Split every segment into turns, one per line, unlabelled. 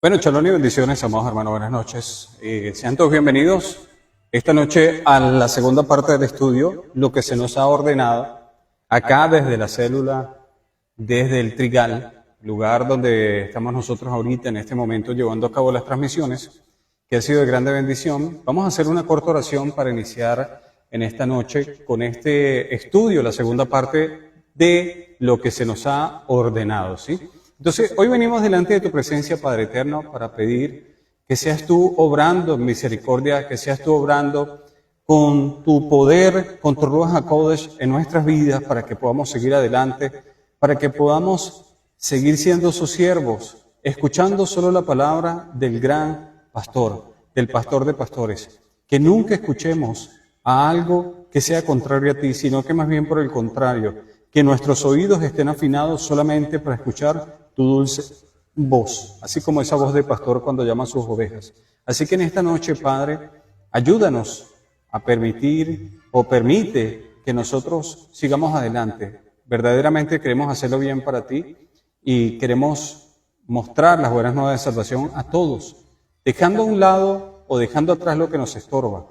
Bueno, shalom y bendiciones, amados hermanos, buenas noches. Sean todos bienvenidos esta noche a la segunda parte del estudio, lo que se nos ha ordenado acá desde la célula, desde el Trigal, lugar donde estamos nosotros ahorita en este momento llevando a cabo las transmisiones, que ha sido de grande bendición. Vamos a hacer una corta oración para iniciar en esta noche con este estudio, la segunda parte de lo que se nos ha ordenado, ¿sí? Entonces, hoy venimos delante de tu presencia, Padre Eterno, para pedir que seas tú obrando en misericordia, que seas tú obrando con tu poder, con tu Ruach HaKodesh en nuestras vidas, para que podamos seguir adelante, para que podamos seguir siendo sus siervos, escuchando solo la palabra del gran pastor, del pastor de pastores. Que nunca escuchemos a algo que sea contrario a ti, sino que más bien por el contrario, que nuestros oídos estén afinados solamente para escuchar tu dulce voz, así como esa voz de pastor cuando llama a sus ovejas. Así que en esta noche, Padre, ayúdanos a permitir o permite que nosotros sigamos adelante. Verdaderamente queremos hacerlo bien para ti y queremos mostrar las buenas nuevas de salvación a todos, dejando a un lado o dejando atrás lo que nos estorba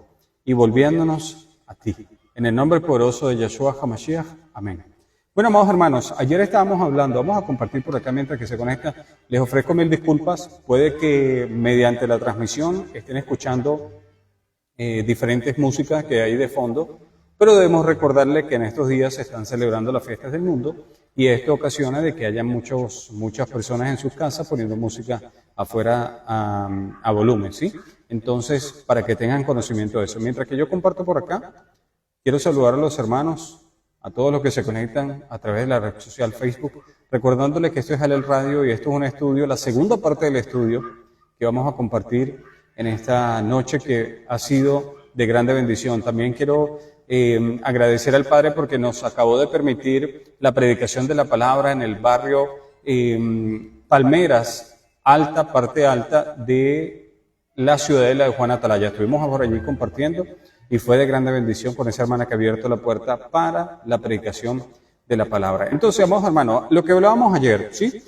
y volviéndonos a ti. En el nombre poderoso de Yeshua HaMashiach. Amén. Bueno, amados hermanos, ayer estábamos hablando, vamos a compartir por acá mientras que se conecta. Les ofrezco mil disculpas, puede que mediante la transmisión estén escuchando diferentes músicas que hay de fondo, pero debemos recordarles que en estos días se están celebrando las fiestas del mundo y esto ocasiona de que haya muchas personas en sus casas poniendo música afuera a volumen, ¿sí? Entonces, para que tengan conocimiento de eso. Mientras que yo comparto por acá, quiero saludar a los hermanos, a todos los que se conectan a través de la red social Facebook, recordándoles que esto es Halel Radio y esto es un estudio, la segunda parte del estudio que vamos a compartir en esta noche que ha sido de grande bendición. También quiero agradecer al Padre porque nos acabó de permitir la predicación de la palabra en el barrio Palmeras, parte alta de la ciudadela de Juan Atalaya. Estuvimos por allí compartiendo y fue de grande bendición con esa hermana que ha abierto la puerta para la predicación de la palabra. Entonces, amados hermanos, lo que hablábamos ayer, ¿sí?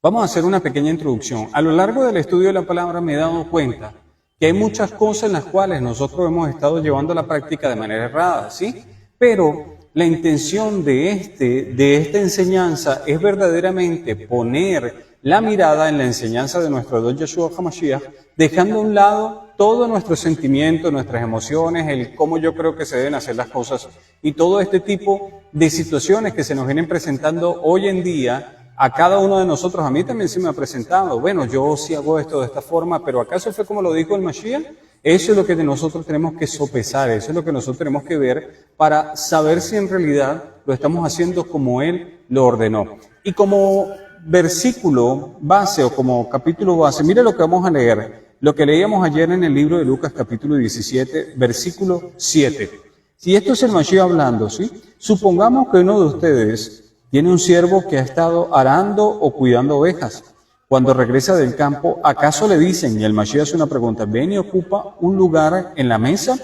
Vamos a hacer una pequeña introducción. A lo largo del estudio de la palabra me he dado cuenta que hay muchas cosas en las cuales nosotros hemos estado llevando a la práctica de manera errada, ¿sí? Pero la intención de esta enseñanza es verdaderamente poner la mirada en la enseñanza de nuestro Don Yeshua HaMashiach, dejando a un lado todos nuestros sentimientos, nuestras emociones, el cómo yo creo que se deben hacer las cosas y todo este tipo de situaciones que se nos vienen presentando hoy en día a cada uno de nosotros. A mí también se me ha presentado, bueno, yo sí hago esto de esta forma, pero ¿acaso fue como lo dijo el Mashiach? Eso es lo que nosotros tenemos que sopesar, eso es lo que nosotros tenemos que ver para saber si en realidad lo estamos haciendo como Él lo ordenó. Y como versículo base o como capítulo base, mire lo que vamos a leer, lo que leíamos ayer en el libro de Lucas capítulo 17, versículo 7. Si esto es el Mashiach hablando, ¿sí? Supongamos que uno de ustedes tiene un siervo que ha estado arando o cuidando ovejas. Cuando regresa del campo, ¿acaso le dicen, y el Mashiach hace una pregunta, ven y ocupa un lugar en la mesa?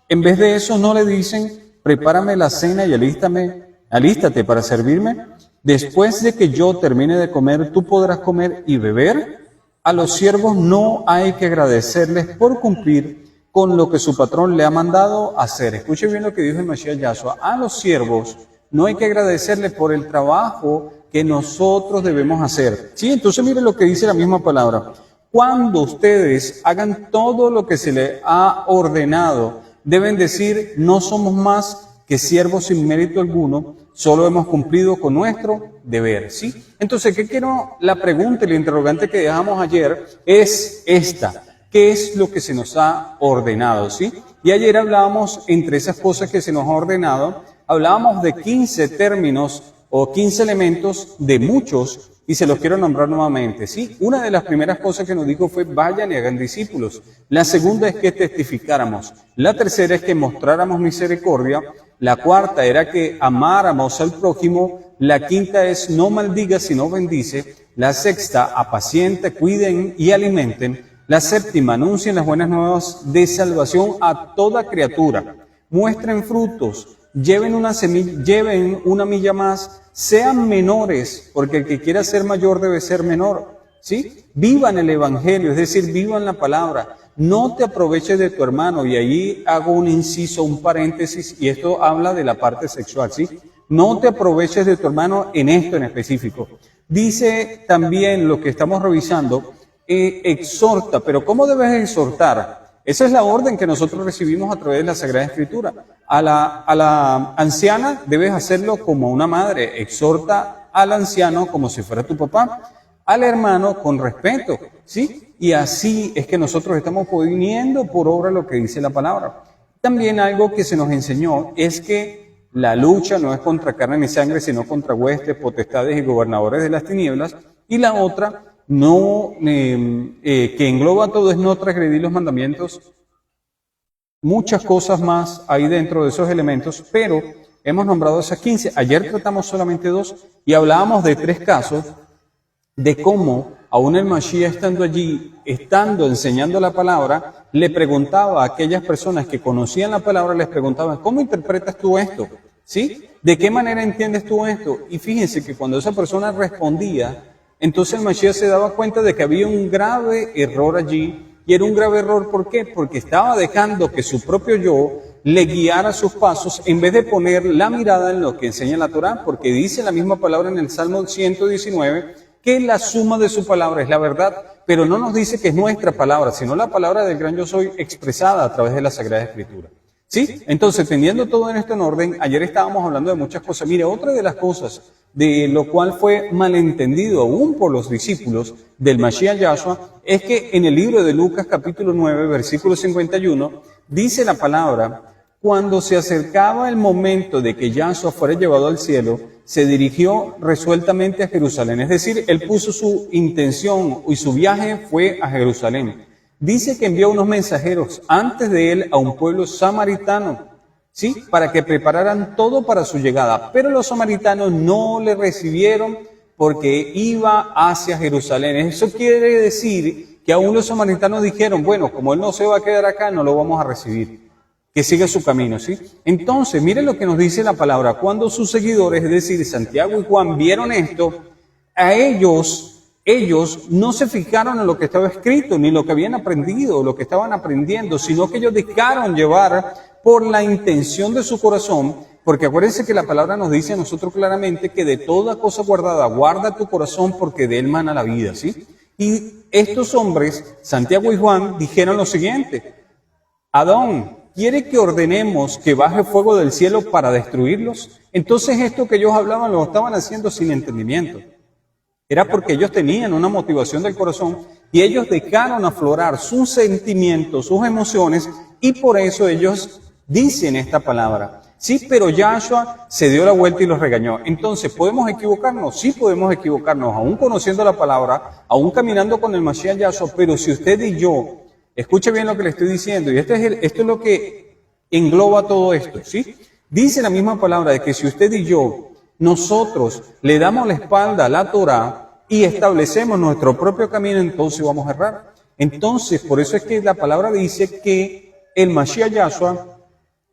En vez de eso, ¿no le dicen, prepárame la cena y alístate para servirme? Después de que yo termine de comer, tú podrás comer y beber. A los siervos no hay que agradecerles por cumplir con lo que su patrón le ha mandado hacer. Escuche bien lo que dijo el Mashiach Yahshua. A los siervos no hay que agradecerles por el trabajo que nosotros debemos hacer. Sí, entonces mire lo que dice la misma palabra. Cuando ustedes hagan todo lo que se les ha ordenado, deben decir, no somos más que siervos sin mérito alguno, solo hemos cumplido con nuestro deber, ¿sí? Entonces, la pregunta y la interrogante que dejamos ayer es esta. ¿Qué es lo que se nos ha ordenado, sí? Y ayer hablábamos, entre esas cosas que se nos ha ordenado, hablábamos de 15 términos o 15 elementos de muchos, y se los quiero nombrar nuevamente, ¿sí? Una de las primeras cosas que nos dijo fue, vayan y hagan discípulos. La segunda es que testificáramos. La tercera es que mostráramos misericordia. La cuarta era que amáramos al prójimo. La quinta es, no maldiga sino bendice. La sexta, apacienta, cuiden y alimenten. La séptima, anuncien las buenas nuevas de salvación a toda criatura. Muestren frutos. Lleven una milla más, sean menores, porque el que quiera ser mayor debe ser menor. ¿sí? Vivan el Evangelio, es decir, vivan la palabra. No te aproveches de tu hermano, y ahí hago un inciso, un paréntesis, y esto habla de la parte sexual, ¿sí? No te aproveches de tu hermano en esto en específico. Dice también lo que estamos revisando, exhorta, pero ¿cómo debes exhortar? Esa es la orden que nosotros recibimos a través de la Sagrada Escritura. A la anciana debes hacerlo como una madre, exhorta al anciano como si fuera tu papá, al hermano con respeto, ¿sí? Y así es que nosotros estamos poniendo por obra lo que dice la palabra. También algo que se nos enseñó es que la lucha no es contra carne ni sangre, sino contra huestes, potestades y gobernadores de las tinieblas. Y la otra, que engloba todo, es no transgredir los mandamientos. Muchas cosas más hay dentro de esos elementos, pero hemos nombrado esas 15. Ayer tratamos solamente 2 y hablábamos de 3 casos de cómo aún el Mashiach estando allí, estando enseñando la palabra, le preguntaba a aquellas personas que conocían la palabra, les preguntaba, ¿cómo interpretas tú esto? ¿Sí? ¿De qué manera entiendes tú esto? Y fíjense que cuando esa persona respondía, entonces el Mashiach se daba cuenta de que había un grave error allí. Y era un grave error, ¿por qué? Porque estaba dejando que su propio yo le guiara sus pasos en vez de poner la mirada en lo que enseña la Torá, porque dice la misma palabra en el Salmo 119, que la suma de su palabra es la verdad, pero no nos dice que es nuestra palabra, sino la palabra del gran yo soy expresada a través de la Sagrada Escritura. ¿Sí? Entonces, teniendo todo en esto en orden, ayer estábamos hablando de muchas cosas. Mire, otra de las cosas de lo cual fue malentendido aún por los discípulos del Mashiach Yahshua, es que en el libro de Lucas capítulo 9, versículo 51, dice la palabra, cuando se acercaba el momento de que Yahshua fuera llevado al cielo, se dirigió resueltamente a Jerusalén. Es decir, él puso su intención y su viaje fue a Jerusalén. Dice que envió unos mensajeros antes de él a un pueblo samaritano, ¿sí? Para que prepararan todo para su llegada. Pero los samaritanos no le recibieron porque iba hacia Jerusalén. Eso quiere decir que aún los samaritanos dijeron, bueno, como él no se va a quedar acá, no lo vamos a recibir. Que siga su camino, ¿sí? Entonces, miren lo que nos dice la palabra. Cuando sus seguidores, es decir, Santiago y Juan, vieron esto, a ellos no se fijaron en lo que estaba escrito, ni lo que habían aprendido, lo que estaban aprendiendo, sino que ellos dejaron llevar por la intención de su corazón, porque acuérdense que la palabra nos dice a nosotros claramente que de toda cosa guardada, guarda tu corazón porque de él mana la vida, ¿sí? Y estos hombres, Santiago y Juan, dijeron lo siguiente, Adón, ¿quiere que ordenemos que baje fuego del cielo para destruirlos? Entonces esto que ellos hablaban lo estaban haciendo sin entendimiento. Era porque ellos tenían una motivación del corazón y ellos dejaron aflorar sus sentimientos, sus emociones, y por eso ellos dicen esta palabra. Sí, pero Yahshua se dio la vuelta y los regañó. Entonces, ¿podemos equivocarnos? Sí podemos equivocarnos, aún conociendo la palabra, aún caminando con el Mashiach Yahshua, pero si usted y yo, escuche bien lo que le estoy diciendo, y esto es lo que engloba todo esto, ¿sí? Dice la misma palabra de que si usted y yo, nosotros le damos la espalda a la Torá y establecemos nuestro propio camino, entonces vamos a errar. Entonces, por eso es que la palabra dice que el Mashiach Yahshua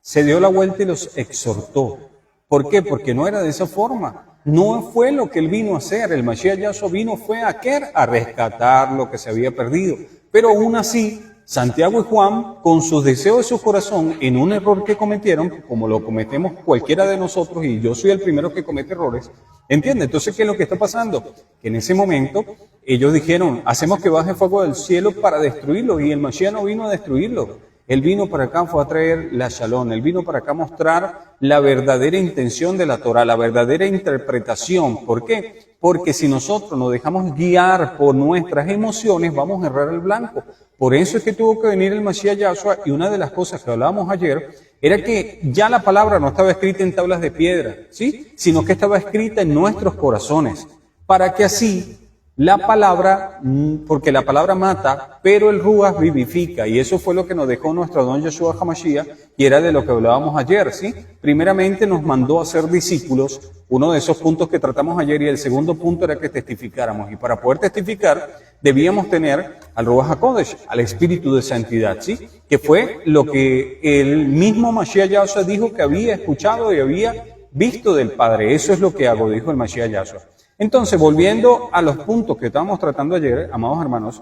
se dio la vuelta y los exhortó. ¿Por qué? Porque no era de esa forma. No fue lo que él vino a hacer. El Mashiach Yahshua vino fue a rescatar lo que se había perdido. Pero aún así, Santiago y Juan, con sus deseos de su corazón, en un error que cometieron, como lo cometemos cualquiera de nosotros, y yo soy el primero que comete errores, ¿entiende? Entonces, ¿qué es lo que está pasando? Que en ese momento, ellos dijeron, hacemos que baje fuego del cielo para destruirlo, y el Mashiach no vino a destruirlo. Él vino para acá, fue a traer la Shalom. Él vino para acá a mostrar la verdadera intención de la Torah, la verdadera interpretación. ¿Por qué? Porque si nosotros nos dejamos guiar por nuestras emociones, vamos a errar el blanco. Por eso es que tuvo que venir el Mashiach Yahshua, y una de las cosas que hablábamos ayer era que ya la palabra no estaba escrita en tablas de piedra, ¿sí? Sino que estaba escrita en nuestros corazones, para que así la palabra, porque la palabra mata, pero el Ruach vivifica, y eso fue lo que nos dejó nuestro Don Yeshua HaMashiach, y era de lo que hablábamos ayer, ¿sí? Primeramente nos mandó a ser discípulos, uno de esos puntos que tratamos ayer, y el segundo punto era que testificáramos, y para poder testificar debíamos tener al Ruach HaKodesh, al Espíritu de Santidad, ¿sí? Que fue lo que el mismo Mashiach Yahshua dijo que había escuchado y había visto del Padre. Eso es lo que hago, dijo el Mashiach Yahshua. Entonces, volviendo a los puntos que estábamos tratando ayer, amados hermanos,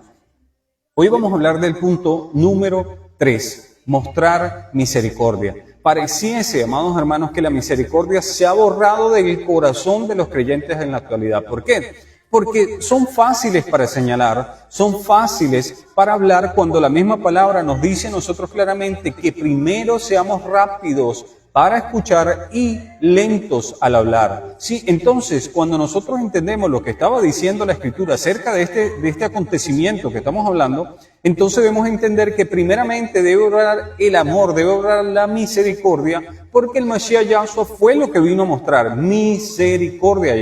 hoy vamos a hablar del punto número 3, mostrar misericordia. Pareciese, amados hermanos, que la misericordia se ha borrado del corazón de los creyentes en la actualidad. ¿Por qué? Porque son fáciles para señalar, son fáciles para hablar cuando la misma palabra nos dice a nosotros claramente que primero seamos rápidos para escuchar y lentos al hablar. Sí, entonces, cuando nosotros entendemos lo que estaba diciendo la Escritura acerca de este acontecimiento que estamos hablando, entonces debemos entender que primeramente debe obrar el amor, debe obrar la misericordia, porque el Mashiach Yahshua fue lo que vino a mostrar, misericordia.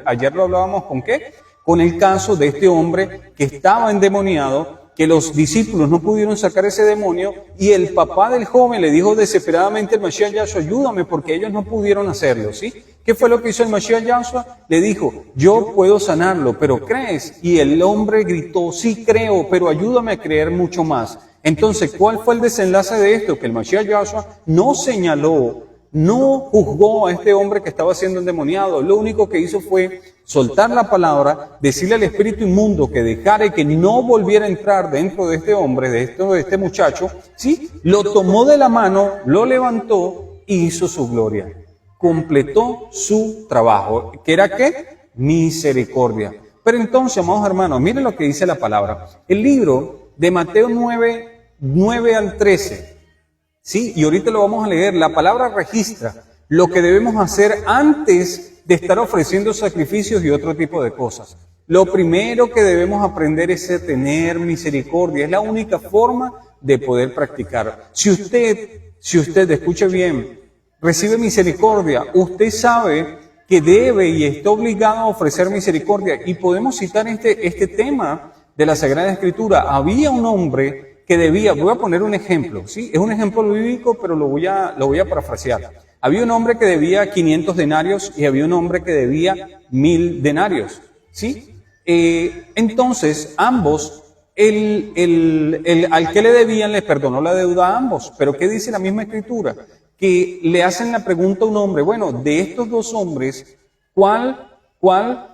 Ayer lo hablábamos ¿con qué? Con el caso de este hombre que estaba endemoniado, que los discípulos no pudieron sacar ese demonio, y el papá del joven le dijo desesperadamente al Mashiach Yahshua, ayúdame, porque ellos no pudieron hacerlo, ¿sí? ¿Qué fue lo que hizo el Mashiach Yahshua? Le dijo, yo puedo sanarlo, pero ¿crees? Y el hombre gritó, sí creo, pero ayúdame a creer mucho más. Entonces, ¿cuál fue el desenlace de esto? Que el Mashiach Yahshua no señaló, no juzgó a este hombre que estaba siendo endemoniado. Lo único que hizo fue soltar la palabra, decirle al espíritu inmundo que dejara y que no volviera a entrar dentro de este hombre, de este muchacho, ¿sí? Lo tomó de la mano, lo levantó y hizo su gloria. Completó su trabajo. ¿Qué era qué? Misericordia. Pero entonces, amados hermanos, miren lo que dice la palabra. El libro de Mateo 9 al 13, ¿sí? Y ahorita lo vamos a leer. La palabra registra lo que debemos hacer antes de estar ofreciendo sacrificios y otro tipo de cosas. Lo primero que debemos aprender es a tener misericordia. Es la única forma de poder practicar. Si usted, escuche bien, recibe misericordia, usted sabe que debe y está obligado a ofrecer misericordia. Y podemos citar este tema de la Sagrada Escritura. Había un hombre que debía, voy a poner un ejemplo, ¿sí? Es un ejemplo bíblico, pero lo voy a parafrasear. Había un hombre que debía 500 denarios y había un hombre que debía 1000 denarios, ¿sí? Entonces, ambos, al que le debían, le perdonó la deuda a ambos. Pero ¿qué dice la misma Escritura? Que le hacen la pregunta a un hombre, bueno, de estos dos hombres, ¿cuál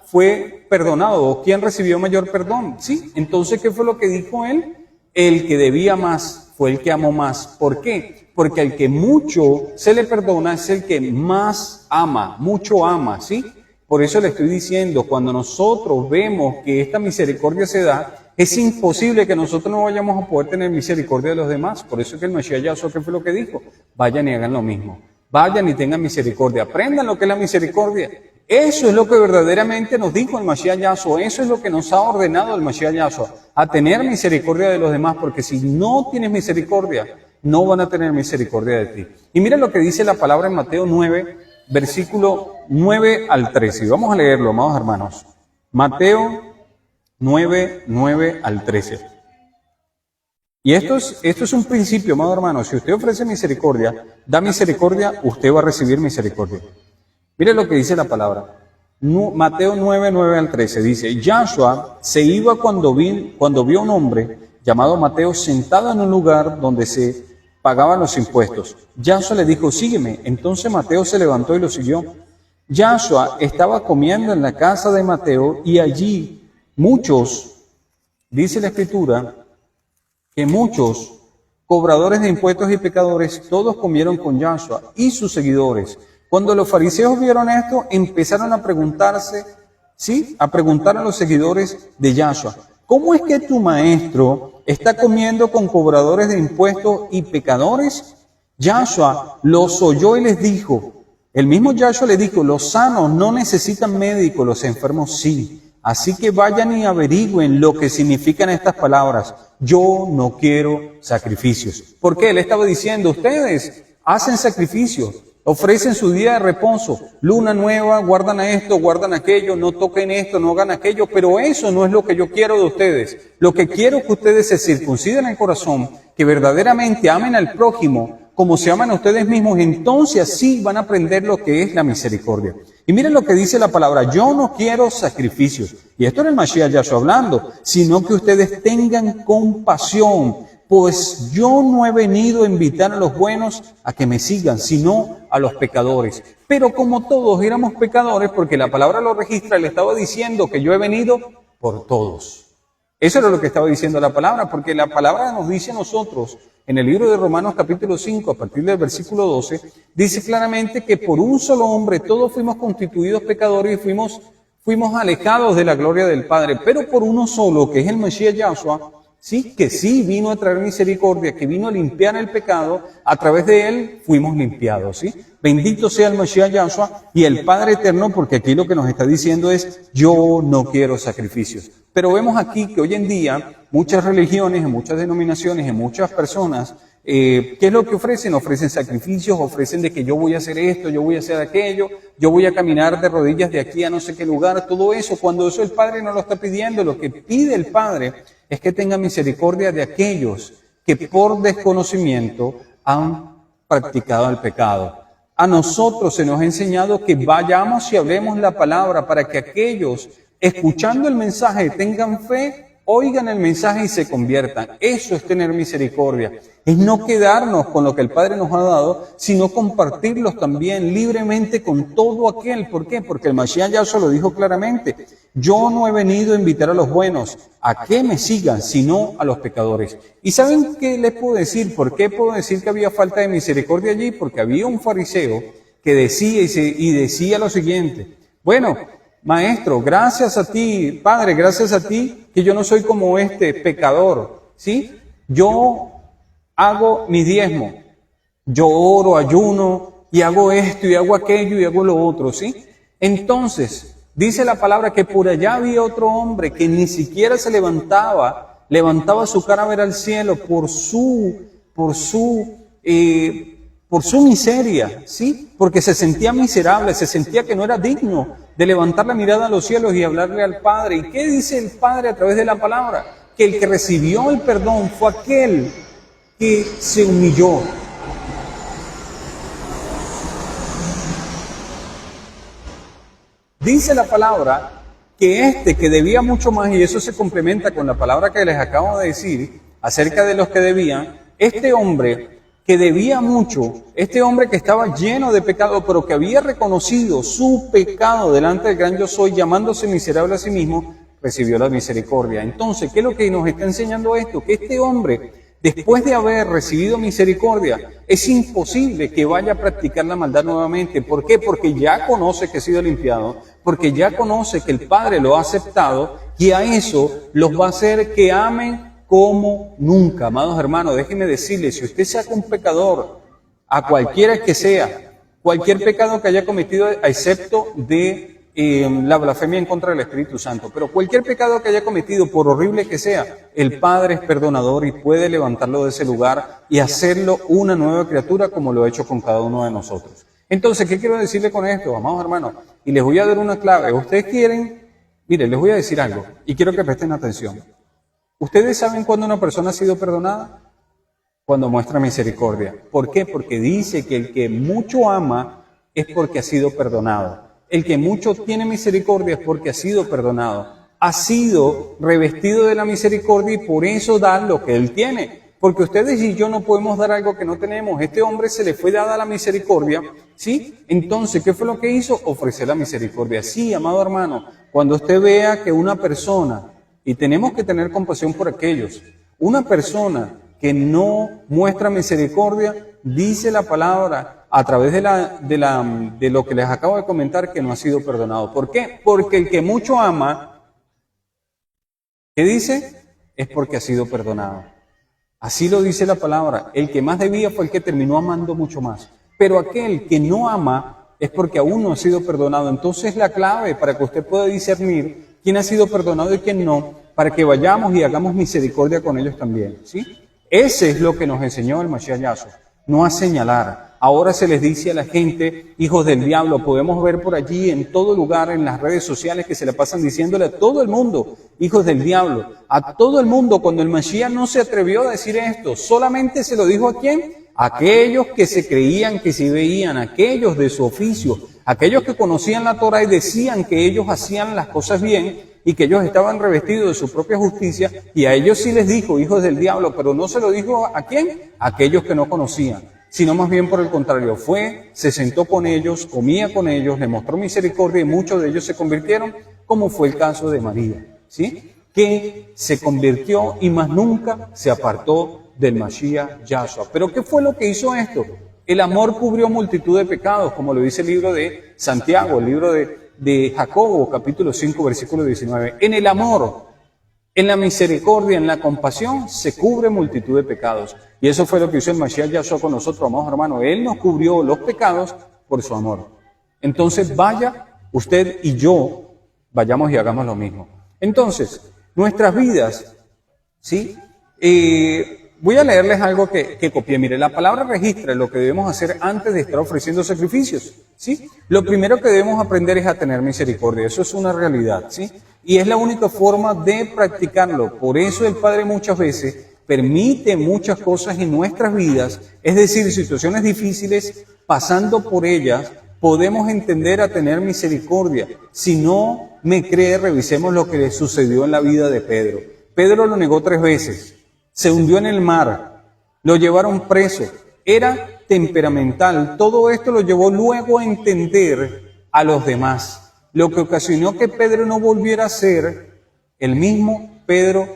fue perdonado o quién recibió mayor perdón? ¿Sí? Entonces, ¿qué fue lo que dijo él? El que debía más fue el que amó más. ¿Por qué? Porque al que mucho se le perdona es el que más ama, mucho ama, ¿sí? Por eso le estoy diciendo, cuando nosotros vemos que esta misericordia se da, es imposible que nosotros no vayamos a poder tener misericordia de los demás. Por eso es que el Mashiach Yahshua, ¿qué fue lo que dijo? Vayan y hagan lo mismo. Vayan y tengan misericordia. Aprendan lo que es la misericordia. Eso es lo que verdaderamente nos dijo el Mashiach Yahshua. Eso es lo que nos ha ordenado el Mashiach Yahshua. A tener misericordia de los demás. Porque si no tienes misericordia, no van a tener misericordia de ti. Y mira lo que dice la palabra en Mateo 9, versículo 9 al 13. Y vamos a leerlo, amados hermanos. Mateo 9 al 13. Y esto es un principio, amado hermano. Si usted ofrece misericordia, da misericordia, usted va a recibir misericordia. Mire lo que dice la palabra. Mateo 9 al 13. Dice, Yahshua se iba cuando vio a un hombre llamado Mateo sentado en un lugar donde se pagaban los impuestos. Yahshua le dijo, sígueme. Entonces Mateo se levantó y lo siguió. Yahshua estaba comiendo en la casa de Mateo y allí muchos, dice la Escritura, que muchos cobradores de impuestos y pecadores, todos comieron con Yahshua y sus seguidores. Cuando los fariseos vieron esto, empezaron a preguntarse, ¿sí? A preguntar a los seguidores de Yahshua, ¿cómo es que tu maestro está comiendo con cobradores de impuestos y pecadores? Yahshua los oyó y les dijo, el mismo Yahshua le dijo, los sanos no necesitan médico, los enfermos sí. Así que vayan y averigüen lo que significan estas palabras. Yo no quiero sacrificios. ¿Por qué? Él estaba diciendo, ustedes hacen sacrificios, ofrecen su día de reposo, luna nueva, guardan esto, guardan aquello, no toquen esto, no hagan aquello, pero eso no es lo que yo quiero de ustedes. Lo que quiero es que ustedes se circunciden el corazón, que verdaderamente amen al prójimo como se aman a ustedes mismos, entonces así van a aprender lo que es la misericordia. Y miren lo que dice la palabra, yo no quiero sacrificios. Y esto no es el Mashiach Yahshua hablando, sino que ustedes tengan compasión pues yo no he venido a invitar a los buenos a que me sigan, sino a los pecadores. Pero como todos éramos pecadores, porque la palabra lo registra, le estaba diciendo que yo he venido por todos. Eso era lo que estaba diciendo la palabra, porque la palabra nos dice a nosotros, en el libro de Romanos capítulo 5, a partir del versículo 12, dice claramente que por un solo hombre todos fuimos constituidos pecadores y fuimos alejados de la gloria del Padre, pero por uno solo, que es el Mesías Yahshua, sí, que sí vino a traer misericordia, que vino a limpiar el pecado, a través de él fuimos limpiados, ¿sí? Bendito sea el Mesías Yahshua y el Padre eterno, porque aquí lo que nos está diciendo es, yo no quiero sacrificios. Pero vemos aquí que hoy en día muchas religiones, en muchas denominaciones, en muchas personas, ¿qué es lo que ofrecen? Ofrecen sacrificios, ofrecen de que yo voy a hacer esto, yo voy a hacer aquello, yo voy a caminar de rodillas de aquí a no sé qué lugar, todo eso, cuando eso el Padre no lo está pidiendo, lo que pide el Padre es que tenga misericordia de aquellos que por desconocimiento han practicado el pecado. A nosotros se nos ha enseñado que vayamos y hablemos la palabra para que aquellos, escuchando el mensaje, tengan fe, oigan el mensaje y se conviertan. Eso es tener misericordia. Es no quedarnos con lo que el Padre nos ha dado, sino compartirlos también libremente con todo aquel. ¿Por qué? Porque el Mashiach ya se lo dijo claramente. Yo no he venido a invitar a los buenos a que me sigan, sino a los pecadores. ¿Y saben qué les puedo decir? ¿Por qué puedo decir que había falta de misericordia allí? Porque había un fariseo que decía y decía lo siguiente. Bueno, Maestro, gracias a ti, Padre, gracias a ti, que yo no soy como este pecador, ¿sí? Yo hago mi diezmo, yo oro, ayuno, y hago esto, y hago aquello, y hago lo otro, ¿sí? Entonces, dice la palabra que por allá había otro hombre que ni siquiera se levantaba su cara a ver al cielo por su miseria, ¿sí? Porque se sentía miserable, se sentía que no era digno de levantar la mirada a los cielos y hablarle al Padre. ¿Y qué dice el Padre a través de la palabra? Que el que recibió el perdón fue aquel que se humilló. Dice la palabra que este que debía mucho más, y eso se complementa con la palabra que les acabo de decir acerca de los que debían, este hombre que debía mucho, este hombre que estaba lleno de pecado, pero que había reconocido su pecado delante del gran yo soy, llamándose miserable a sí mismo, recibió la misericordia. Entonces, ¿qué es lo que nos está enseñando esto? Que este hombre, después de haber recibido misericordia, es imposible que vaya a practicar la maldad nuevamente. ¿Por qué? Porque ya conoce que ha sido limpiado, porque ya conoce que el Padre lo ha aceptado, y a eso los va a hacer que amen como nunca. Amados hermanos, déjenme decirles, si usted saca un pecador, a cualquiera que sea, cualquier pecado que haya cometido, excepto de la blasfemia en contra del Espíritu Santo, pero cualquier pecado que haya cometido, por horrible que sea, el Padre es perdonador y puede levantarlo de ese lugar y hacerlo una nueva criatura, como lo ha hecho con cada uno de nosotros. Entonces, ¿qué quiero decirle con esto, amados hermanos? Y les voy a dar una clave. Ustedes quieren, miren, les voy a decir algo y quiero que presten atención. ¿Ustedes saben cuándo una persona ha sido perdonada? Cuando muestra misericordia. ¿Por qué? Porque dice que el que mucho ama es porque ha sido perdonado. El que mucho tiene misericordia es porque ha sido perdonado. Ha sido revestido de la misericordia y por eso da lo que él tiene. Porque ustedes y yo no podemos dar algo que no tenemos. Este hombre se le fue dada la misericordia, ¿sí? Entonces, ¿qué fue lo que hizo? Ofrecer la misericordia. Sí, amado hermano, cuando usted vea que una persona, y tenemos que tener compasión por aquellos, una persona que no muestra misericordia, dice la palabra a través de lo que les acabo de comentar, que no ha sido perdonado. ¿Por qué? Porque el que mucho ama, ¿qué dice? Es porque ha sido perdonado. Así lo dice la palabra. El que más debía fue el que terminó amando mucho más. Pero aquel que no ama es porque aún no ha sido perdonado. Entonces la clave para que usted pueda discernir quién ha sido perdonado y quién no, para que vayamos y hagamos misericordia con ellos también, ¿sí? Ese es lo que nos enseñó el Mashiach Yahshua, no a señalar. Ahora se les dice a la gente, hijos del diablo. Podemos ver por allí en todo lugar, en las redes sociales, que se le pasan diciéndole a todo el mundo, hijos del diablo, a todo el mundo, cuando el Mashiach no se atrevió a decir esto. Solamente se lo dijo ¿a quién? A aquellos que se creían, que se veían, aquellos de su oficio, aquellos que conocían la Torah y decían que ellos hacían las cosas bien, y que ellos estaban revestidos de su propia justicia, y a ellos sí les dijo hijos del diablo, pero no se lo dijo ¿a quién? A aquellos que no conocían, sino más bien por el contrario, se sentó con ellos, comía con ellos, les mostró misericordia y muchos de ellos se convirtieron, como fue el caso de María, ¿sí? Que se convirtió y más nunca se apartó del Mashiach Yahshua. ¿Pero qué fue lo que hizo esto? El amor cubrió multitud de pecados, como lo dice el libro de Santiago, el libro de Jacobo, capítulo 5, versículo 19. En el amor, en la misericordia, en la compasión, se cubre multitud de pecados. Y eso fue lo que hizo el Mashiach Yahshua con nosotros, amados hermanos. Él nos cubrió los pecados por su amor. Entonces vaya, usted y yo, vayamos y hagamos lo mismo. Entonces, nuestras vidas, ¿sí? Voy a leerles algo que copié. Mire, la palabra registra lo que debemos hacer antes de estar ofreciendo sacrificios, ¿sí? Lo primero que debemos aprender es a tener misericordia. Eso es una realidad, ¿sí? Y es la única forma de practicarlo. Por eso el Padre muchas veces permite muchas cosas en nuestras vidas, es decir, situaciones difíciles, pasando por ellas, podemos entender a tener misericordia. Si no me cree, revisemos lo que le sucedió en la vida de Pedro. Pedro lo negó 3 veces. Se hundió en el mar, lo llevaron preso, era temperamental. Todo esto lo llevó luego a entender a los demás, lo que ocasionó que Pedro no volviera a ser el mismo Pedro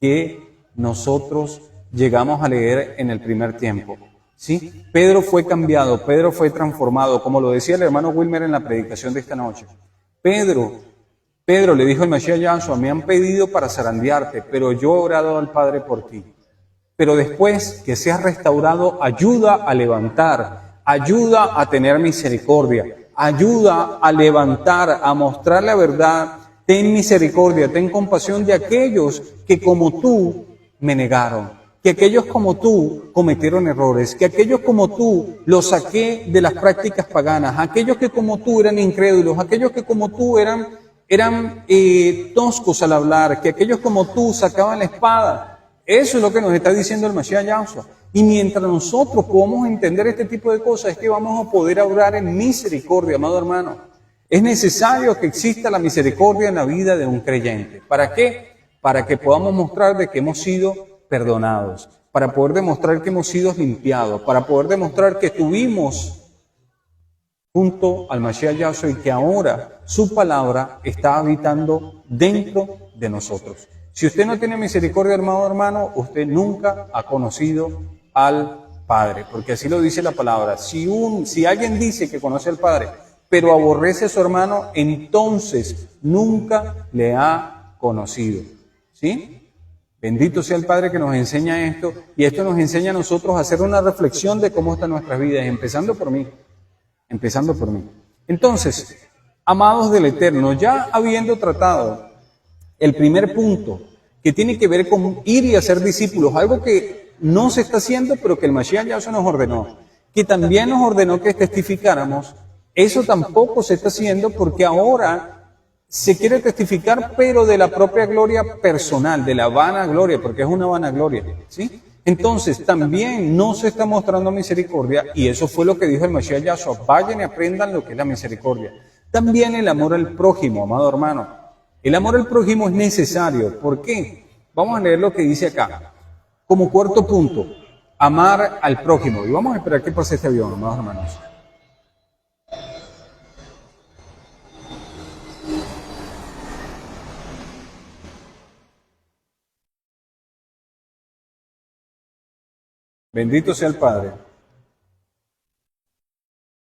que nosotros llegamos a leer en el primer tiempo. ¿Sí? Pedro fue cambiado, Pedro fue transformado, como lo decía el hermano Wilmer en la predicación de esta noche. Pedro le dijo al Mashiach Yahshua, me han pedido para zarandearte, pero yo he orado al Padre por ti. Pero después que seas restaurado, ayuda a levantar, ayuda a tener misericordia, ayuda a levantar, a mostrar la verdad. Ten misericordia, ten compasión de aquellos que como tú me negaron, que aquellos como tú cometieron errores, que aquellos como tú los saqué de las prácticas paganas, aquellos que como tú eran incrédulos, aquellos que como tú eran toscos al hablar, que aquellos como tú sacaban la espada. Eso es lo que nos está diciendo el Mashiach Yahshua. Y mientras nosotros podamos entender este tipo de cosas, es que vamos a poder obrar en misericordia, amado hermano. Es necesario que exista la misericordia en la vida de un creyente. ¿Para qué? Para que podamos mostrar de que hemos sido perdonados, para poder demostrar que hemos sido limpiados, para poder demostrar que estuvimos junto al Mashiach Yahshua y que ahora su palabra está habitando dentro de nosotros. Si usted no tiene misericordia, hermano, usted nunca ha conocido al Padre, porque así lo dice la palabra. Si alguien dice que conoce al Padre, pero aborrece a su hermano, entonces nunca le ha conocido. ¿Sí? Bendito sea el Padre que nos enseña esto, y esto nos enseña a nosotros a hacer una reflexión de cómo están nuestras vidas, empezando por mí. Entonces, amados del Eterno, ya habiendo tratado el primer punto, que tiene que ver con ir y hacer discípulos, algo que no se está haciendo, pero que el Mashiach Yahshua nos ordenó, que también nos ordenó que testificáramos, eso tampoco se está haciendo porque ahora se quiere testificar, pero de la propia gloria personal, de la vanagloria, porque es una vanagloria, ¿sí? Entonces, también no se está mostrando misericordia, y eso fue lo que dijo el Mashiach Yahshua, vayan y aprendan lo que es la misericordia. También el amor al prójimo, amado hermano. El amor al prójimo es necesario. ¿Por qué? Vamos a leer lo que dice acá. Como cuarto punto, amar al prójimo. Y vamos a esperar que pase este avión, amados hermanos. Bendito sea el Padre.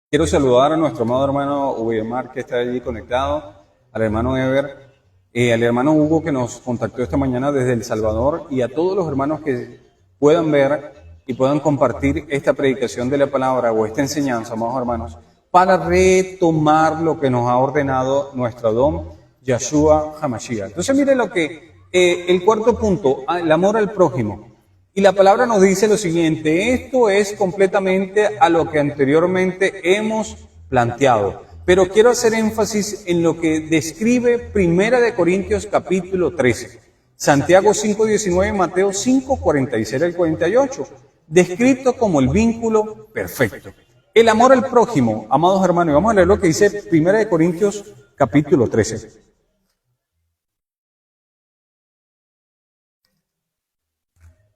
Quiero saludar a nuestro amado hermano Ubemar, que está allí conectado, al hermano Ever, al hermano Hugo, que nos contactó esta mañana desde El Salvador, y a todos los hermanos que puedan ver y puedan compartir esta predicación de la palabra o esta enseñanza, amados hermanos, para retomar lo que nos ha ordenado nuestro Adón, Yahshua HaMashiach. Entonces mire lo que, el cuarto punto, el amor al prójimo. Y la palabra nos dice lo siguiente, esto es completamente a lo que anteriormente hemos planteado, pero quiero hacer énfasis en lo que describe Primera de Corintios capítulo 13, Santiago 5:19, Mateo 5:46 al 48, descrito como el vínculo perfecto. El amor al prójimo, amados hermanos, y vamos a leer lo que dice Primera de Corintios capítulo 13.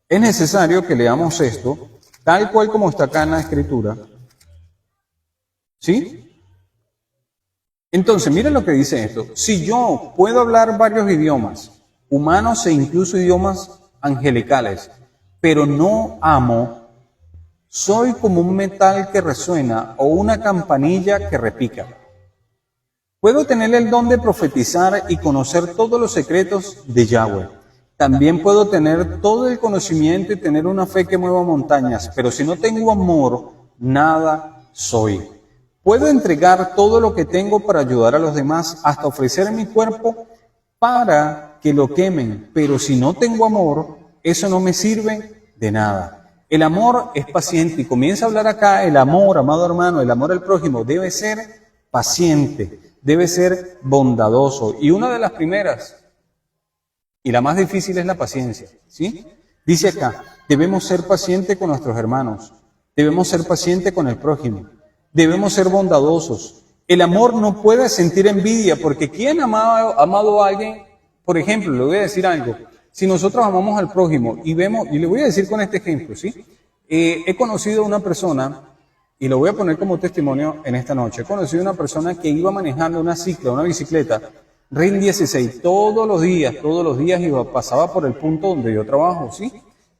Es necesario que leamos esto tal cual como está acá en la Escritura. ¿Sí? Entonces, miren lo que dice esto. Si yo puedo hablar varios idiomas, humanos e incluso idiomas angelicales, pero no amo, soy como un metal que resuena o una campanilla que repica. Puedo tener el don de profetizar y conocer todos los secretos de Yahweh. También puedo tener todo el conocimiento y tener una fe que mueva montañas, pero si no tengo amor, nada soy. Puedo entregar todo lo que tengo para ayudar a los demás, hasta ofrecer mi cuerpo para que lo quemen, pero si no tengo amor, eso no me sirve de nada. El amor es paciente y comienza a hablar acá, el amor, amado hermano, el amor al prójimo debe ser paciente, debe ser bondadoso. Y una de las primeras y la más difícil es la paciencia, ¿sí? Dice acá, debemos ser pacientes con nuestros hermanos, debemos ser pacientes con el prójimo, debemos ser bondadosos. El amor no puede sentir envidia, porque ¿quién ha amado a alguien? Por ejemplo, le voy a decir algo, si nosotros amamos al prójimo y vemos, y le voy a decir con este ejemplo, ¿sí? He conocido a una persona, y lo voy a poner como testimonio en esta noche, he conocido a una persona que iba manejando una bicicleta, RIN 16, todos los días pasaba por el punto donde yo trabajo, ¿sí?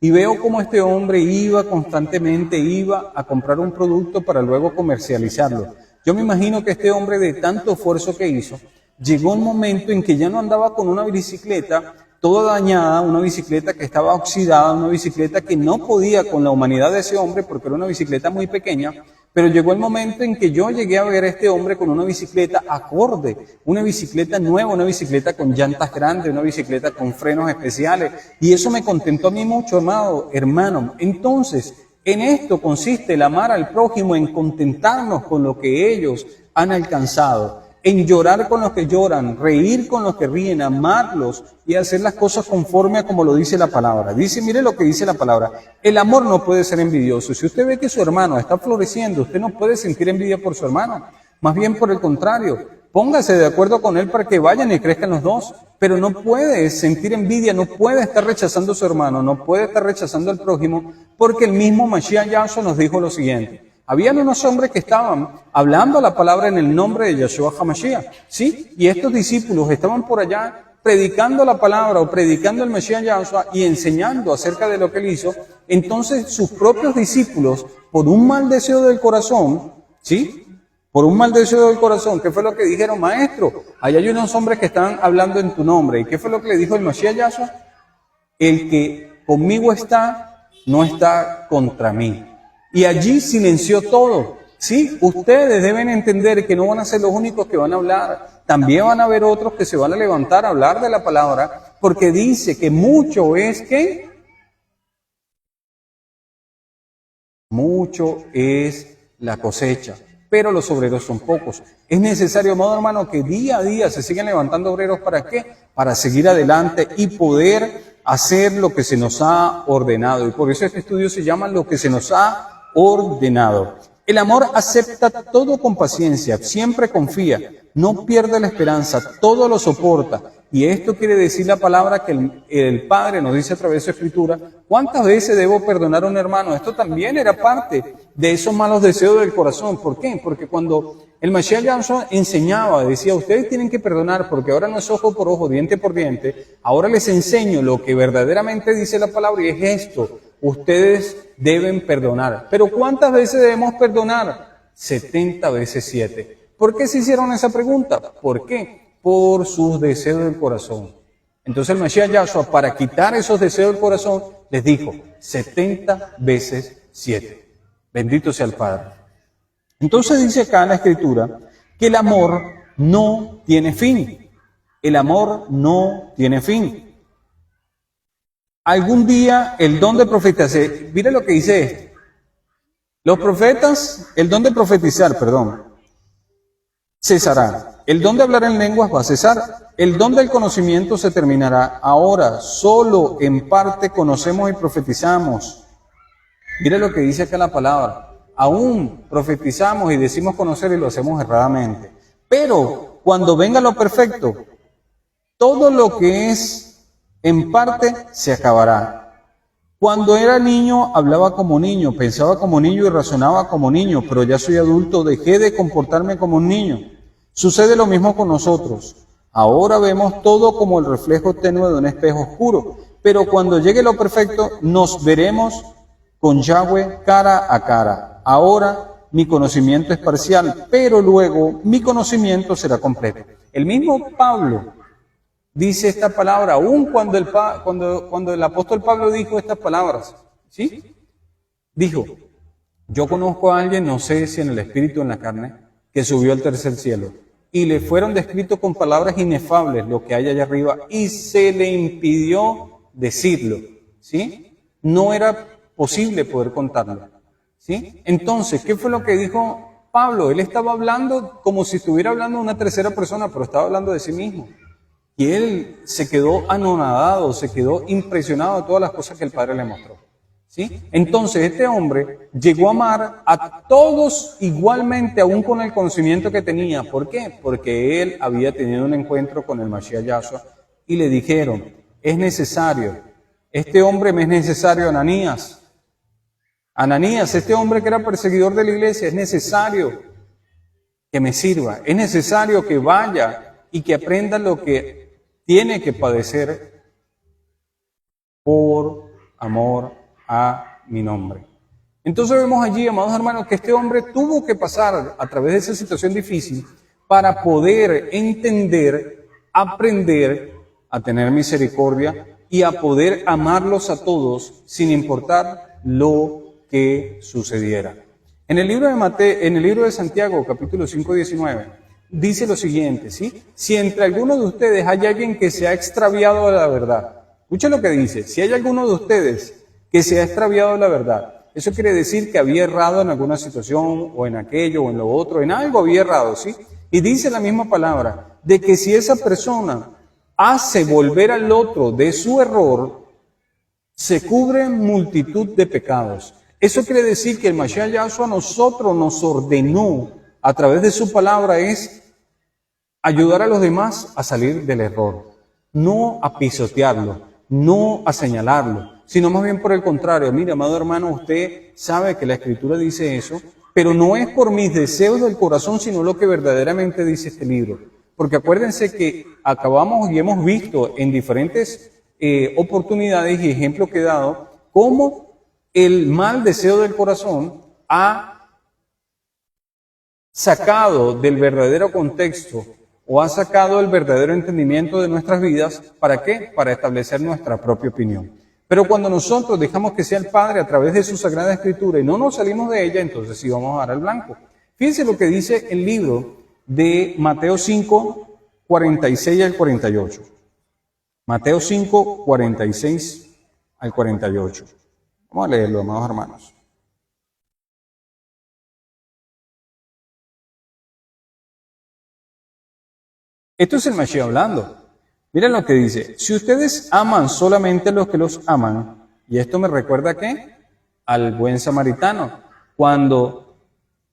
Y veo cómo este hombre constantemente iba a comprar un producto para luego comercializarlo. Yo me imagino que este hombre, de tanto esfuerzo que hizo, llegó un momento en que ya no andaba con una bicicleta toda dañada, una bicicleta que estaba oxidada, una bicicleta que no podía con la humanidad de ese hombre porque era una bicicleta muy pequeña. Pero llegó el momento en que yo llegué a ver a este hombre con una bicicleta acorde, una bicicleta nueva, una bicicleta con llantas grandes, una bicicleta con frenos especiales. Y eso me contentó a mí mucho, amado hermano. Entonces, en esto consiste el amar al prójimo, en contentarnos con lo que ellos han alcanzado, en llorar con los que lloran, reír con los que ríen, amarlos y hacer las cosas conforme a como lo dice la palabra. Dice, mire lo que dice la palabra, el amor no puede ser envidioso. Si usted ve que su hermano está floreciendo, usted no puede sentir envidia por su hermano, más bien por el contrario, póngase de acuerdo con él para que vayan y crezcan los dos, pero no puede sentir envidia, no puede estar rechazando a su hermano, no puede estar rechazando al prójimo, porque el mismo Mashiach Yahshua nos dijo lo siguiente. Habían unos hombres que estaban hablando la palabra en el nombre de Yeshua HaMashiach, ¿sí? Y estos discípulos estaban por allá predicando la palabra o predicando el Mashiach Yahshua y enseñando acerca de lo que él hizo. Entonces sus propios discípulos, por un mal deseo del corazón, ¿sí? Por un mal deseo del corazón, ¿qué fue lo que dijeron? Maestro, allá hay unos hombres que están hablando en tu nombre. ¿Y qué fue lo que le dijo el Mashiach Yahshua? El que conmigo está, no está contra mí. Y allí silenció todo. Sí, ustedes deben entender que no van a ser los únicos que van a hablar. También van a haber otros que se van a levantar a hablar de la palabra, porque dice que mucho es la cosecha, pero los obreros son pocos. Es necesario, amado hermano, que día a día se sigan levantando obreros. ¿Para qué? Para seguir adelante y poder hacer lo que se nos ha ordenado. Y por eso este estudio se llama Lo que se nos ha ordenado. El amor acepta todo con paciencia, siempre confía, no pierde la esperanza, todo lo soporta. Y esto quiere decir la palabra que el Padre nos dice a través de su Escritura. ¿Cuántas veces debo perdonar a un hermano? Esto también era parte de esos malos deseos del corazón. ¿Por qué? Porque cuando el Mashiach Yahshua enseñaba, decía, ustedes tienen que perdonar porque ahora no es ojo por ojo, diente por diente. Ahora les enseño lo que verdaderamente dice la palabra y es esto. Ustedes deben perdonar. ¿Pero cuántas veces debemos perdonar? 70 veces 7. ¿Por qué se hicieron esa pregunta? ¿Por qué? Por sus deseos del corazón. Entonces el Mashiach Yahshua, para quitar esos deseos del corazón, les dijo 70 veces 7. Bendito sea el Padre. Entonces dice acá en la Escritura que el amor no tiene fin. El amor no tiene fin. Algún día el don de profetizar, mire lo que dice esto. Los profetas, el don de profetizar, cesará. El don de hablar en lenguas va a cesar. El don del conocimiento se terminará. Ahora, solo en parte conocemos y profetizamos. Mire lo que dice acá la palabra. Aún profetizamos y decimos conocer y lo hacemos erradamente. Pero cuando venga lo perfecto, todo lo que es en parte se acabará. Cuando era niño, hablaba como niño, pensaba como niño y razonaba como niño, pero ya soy adulto, dejé de comportarme como un niño. Sucede lo mismo con nosotros. Ahora vemos todo como el reflejo tenue de un espejo oscuro, pero cuando llegue lo perfecto, nos veremos con Yahweh cara a cara. Ahora mi conocimiento es parcial, pero luego mi conocimiento será completo. El mismo Pablo dice esta palabra, aún cuando el apóstol Pablo dijo estas palabras, ¿sí? Dijo, yo conozco a alguien, no sé si en el espíritu o en la carne, que subió al tercer cielo, y le fueron descritos con palabras inefables lo que hay allá arriba, y se le impidió decirlo, ¿sí? No era posible poder contarlo, ¿sí? Entonces, ¿qué fue lo que dijo Pablo? Él estaba hablando como si estuviera hablando de una tercera persona, pero estaba hablando de sí mismo. Y él se quedó anonadado, se quedó impresionado de todas las cosas que el Padre le mostró, ¿sí? Entonces este hombre llegó a amar a todos igualmente, aún con el conocimiento que tenía. ¿Por qué? Porque él había tenido un encuentro con el Mashiach Yahshua y le dijeron, es necesario, este hombre me es necesario, Ananías. Ananías, este hombre que era perseguidor de la iglesia, es necesario que me sirva, es necesario que vaya y que aprenda lo que tiene que padecer por amor a mi nombre. Entonces vemos allí, amados hermanos, que este hombre tuvo que pasar a través de esa situación difícil para poder entender, aprender a tener misericordia y a poder amarlos a todos sin importar lo que sucediera. En el libro de Santiago, capítulo 5, 19, dice lo siguiente, ¿sí? Si entre algunos de ustedes hay alguien que se ha extraviado de la verdad, escuchen lo que dice, si hay alguno de ustedes que se ha extraviado de la verdad, eso quiere decir que había errado en alguna situación, o en aquello, o en lo otro, en algo había errado, ¿sí? Y dice la misma palabra, de que si esa persona hace volver al otro de su error, se cubre multitud de pecados. Eso quiere decir que el Mashiach Yahshua a nosotros nos ordenó a través de su palabra es ayudar a los demás a salir del error, no a pisotearlo, no a señalarlo, sino más bien por el contrario. Mire, amado hermano, usted sabe que la Escritura dice eso, pero no es por mis deseos del corazón, sino lo que verdaderamente dice este libro. Porque acuérdense que acabamos y hemos visto en diferentes oportunidades y ejemplos que he dado, cómo el mal deseo del corazón ha sacado del verdadero contexto o ha sacado el verdadero entendimiento de nuestras vidas. ¿Para qué? Para establecer nuestra propia opinión. Pero cuando nosotros dejamos que sea el Padre a través de su Sagrada Escritura y no nos salimos de ella, entonces sí vamos a dar al blanco. Fíjense lo que dice el libro de Mateo 5, 46 al 48. Mateo 5, 46 al 48. Vamos a leerlo, amados hermanos. Esto es el Mashiach hablando. Miren lo que dice. Si ustedes aman solamente a los que los aman, y esto me recuerda ¿a qué? Al buen samaritano. Cuando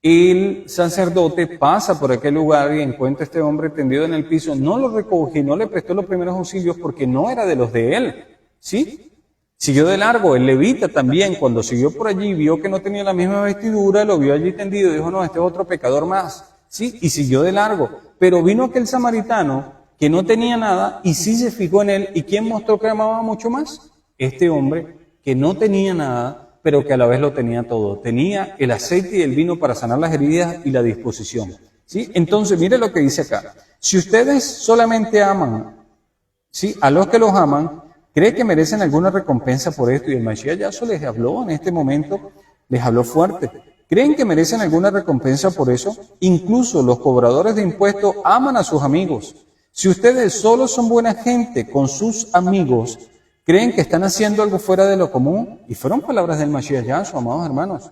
el sacerdote pasa por aquel lugar y encuentra a este hombre tendido en el piso, no lo recoge, no le prestó los primeros auxilios porque no era de los de él, ¿sí? Siguió de largo. El levita también, cuando siguió por allí, vio que no tenía la misma vestidura, lo vio allí tendido y dijo, no, este es otro pecador más, ¿sí? Y siguió de largo. Pero vino aquel samaritano que no tenía nada y sí se fijó en él. ¿Y quién mostró que amaba mucho más? Este hombre que no tenía nada, pero que a la vez lo tenía todo. Tenía el aceite y el vino para sanar las heridas y la disposición, ¿sí? Entonces, mire lo que dice acá. Si ustedes solamente aman, ¿sí?, a los que los aman, ¿cree que merecen alguna recompensa por esto? Y el Mashiach Yahshua les habló en este momento, les habló fuerte. ¿Creen que merecen alguna recompensa por eso? Incluso los cobradores de impuestos aman a sus amigos. Si ustedes solo son buena gente con sus amigos, ¿creen que están haciendo algo fuera de lo común? Y fueron palabras del Mashiach Yahshua, amados hermanos.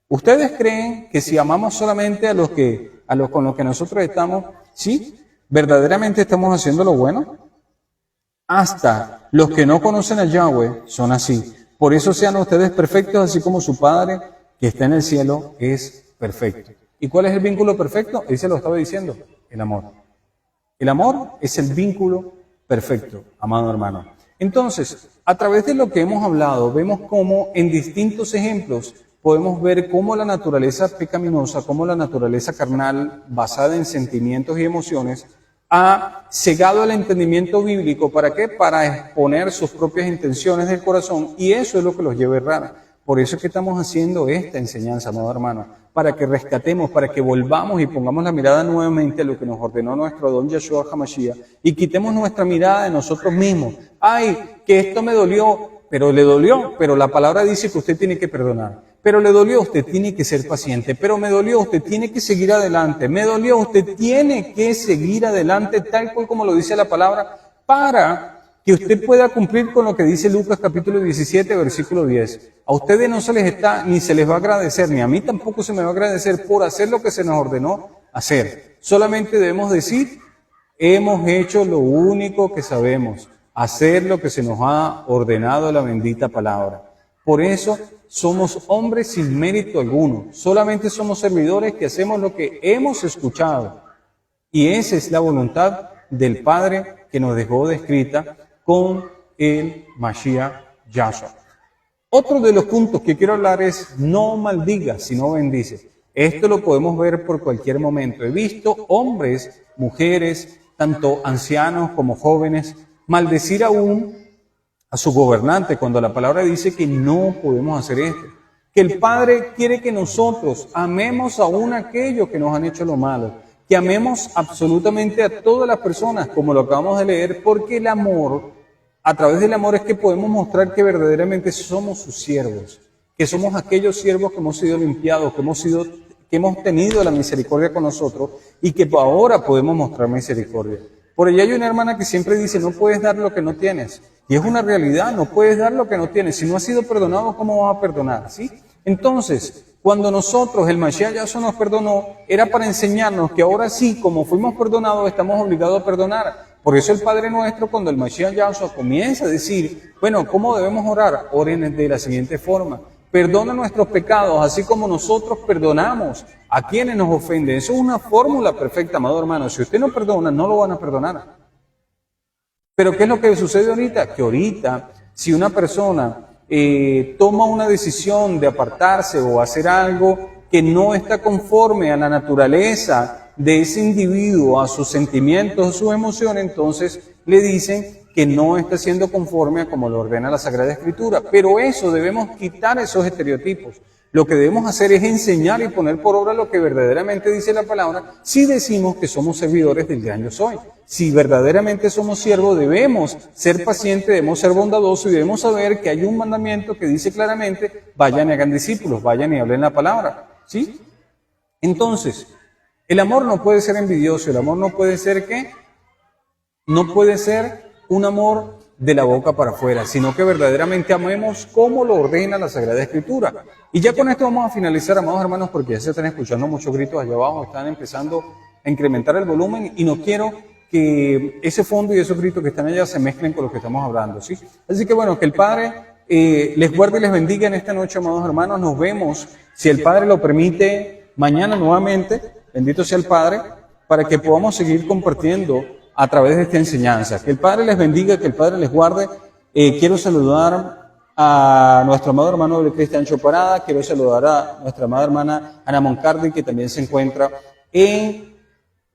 ¿Ustedes creen que si amamos solamente a los con los que nosotros estamos, sí, verdaderamente estamos haciendo lo bueno? Hasta los que no conocen a Yahweh son así. Por eso sean ustedes perfectos, así como su Padre que está en el cielo es perfecto. ¿Y cuál es el vínculo perfecto? Él se lo estaba diciendo, el amor. El amor es el vínculo perfecto, amado hermano. Entonces, a través de lo que hemos hablado, vemos cómo en distintos ejemplos podemos ver cómo la naturaleza pecaminosa, cómo la naturaleza carnal, basada en sentimientos y emociones, ha cegado el entendimiento bíblico. ¿Para qué? Para exponer sus propias intenciones del corazón, y eso es lo que los lleva a errar. Por eso es que estamos haciendo esta enseñanza, amado hermano, para que rescatemos, para que volvamos y pongamos la mirada nuevamente a lo que nos ordenó nuestro Adón Yeshua HaMashiach y quitemos nuestra mirada de nosotros mismos. Ay, que esto me dolió, pero le dolió, pero la palabra dice que usted tiene que perdonar. Pero le dolió, usted tiene que ser paciente. Pero me dolió, usted tiene que seguir adelante. Me dolió, usted tiene que seguir adelante tal cual como lo dice la palabra, para que usted pueda cumplir con lo que dice Lucas capítulo 17, versículo 10. A ustedes no se les está, ni se les va a agradecer, ni a mí tampoco se me va a agradecer por hacer lo que se nos ordenó hacer. Solamente debemos decir, hemos hecho lo único que sabemos, hacer lo que se nos ha ordenado la bendita palabra. Por eso somos hombres sin mérito alguno, solamente somos servidores que hacemos lo que hemos escuchado. Y esa es la voluntad del Padre que nos dejó descrita con el Mashiach Yahshua. Otro de los puntos que quiero hablar es no maldigas, sino bendice. Esto lo podemos ver por cualquier momento. He visto hombres, mujeres, tanto ancianos como jóvenes, maldecir aún a su gobernante cuando la palabra dice que no podemos hacer esto. Que el Padre quiere que nosotros amemos aún a aquellos que nos han hecho lo malo. Que amemos absolutamente a todas las personas, como lo acabamos de leer, porque el amor, a través del amor es que podemos mostrar que verdaderamente somos sus siervos, que somos aquellos siervos que hemos sido limpiados, que hemos tenido la misericordia con nosotros y que ahora podemos mostrar misericordia. Por allá hay una hermana que siempre dice, no puedes dar lo que no tienes. Y es una realidad, no puedes dar lo que no tienes. Si no has sido perdonado, ¿cómo vas a perdonar? ¿Sí? Entonces, cuando nosotros, el Mashiach Yahshua nos perdonó, era para enseñarnos que ahora sí, como fuimos perdonados, estamos obligados a perdonar. Por eso el Padre Nuestro, cuando el Mashiach Yahshua comienza a decir, bueno, ¿cómo debemos orar? Oren de la siguiente forma. Perdona nuestros pecados, así como nosotros perdonamos a quienes nos ofenden. Eso es una fórmula perfecta, amado hermano. Si usted no perdona, no lo van a perdonar. Pero ¿qué es lo que sucede ahorita? Que ahorita, si una persona toma una decisión de apartarse o hacer algo que no está conforme a la naturaleza de ese individuo, a sus sentimientos, a sus emociones, entonces le dicen que no está siendo conforme a como lo ordena la Sagrada Escritura. Pero eso, debemos quitar esos estereotipos. Lo que debemos hacer es enseñar y poner por obra lo que verdaderamente dice la palabra, si decimos que somos servidores del gran Yo Soy. Si verdaderamente somos siervos, debemos ser pacientes, debemos ser bondadosos y debemos saber que hay un mandamiento que dice claramente, vayan y hagan discípulos, vayan y hablen la palabra. ¿Sí? Entonces, el amor no puede ser envidioso, el amor no puede ser ¿qué? No puede ser un amor de la boca para afuera, sino que verdaderamente amemos como lo ordena la Sagrada Escritura. Y ya con esto vamos a finalizar, amados hermanos, porque ya se están escuchando muchos gritos allá abajo, están empezando a incrementar el volumen y no quiero que ese fondo y esos gritos que están allá se mezclen con lo que estamos hablando, ¿sí? Así que bueno, que el Padre les guarde y les bendiga en esta noche, amados hermanos. Nos vemos, si el Padre lo permite, mañana nuevamente, bendito sea el Padre, para que podamos seguir compartiendo a través de esta enseñanza. Que el Padre les bendiga, que el Padre les guarde. Quiero saludar a nuestro amado hermano Cristian Choparada, quiero saludar a nuestra amada hermana Ana Moncardi, que también se encuentra en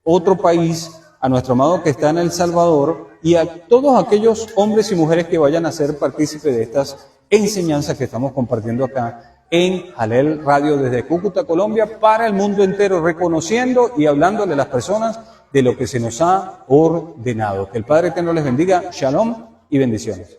otro país, a nuestro amado que está en El Salvador, y a todos aquellos hombres y mujeres que vayan a ser partícipes de estas enseñanzas que estamos compartiendo acá en Jalel Radio desde Cúcuta, Colombia, para el mundo entero, reconociendo y hablándole a las personas de lo que se nos ha ordenado. Que el Padre Eterno les bendiga. Shalom y bendiciones.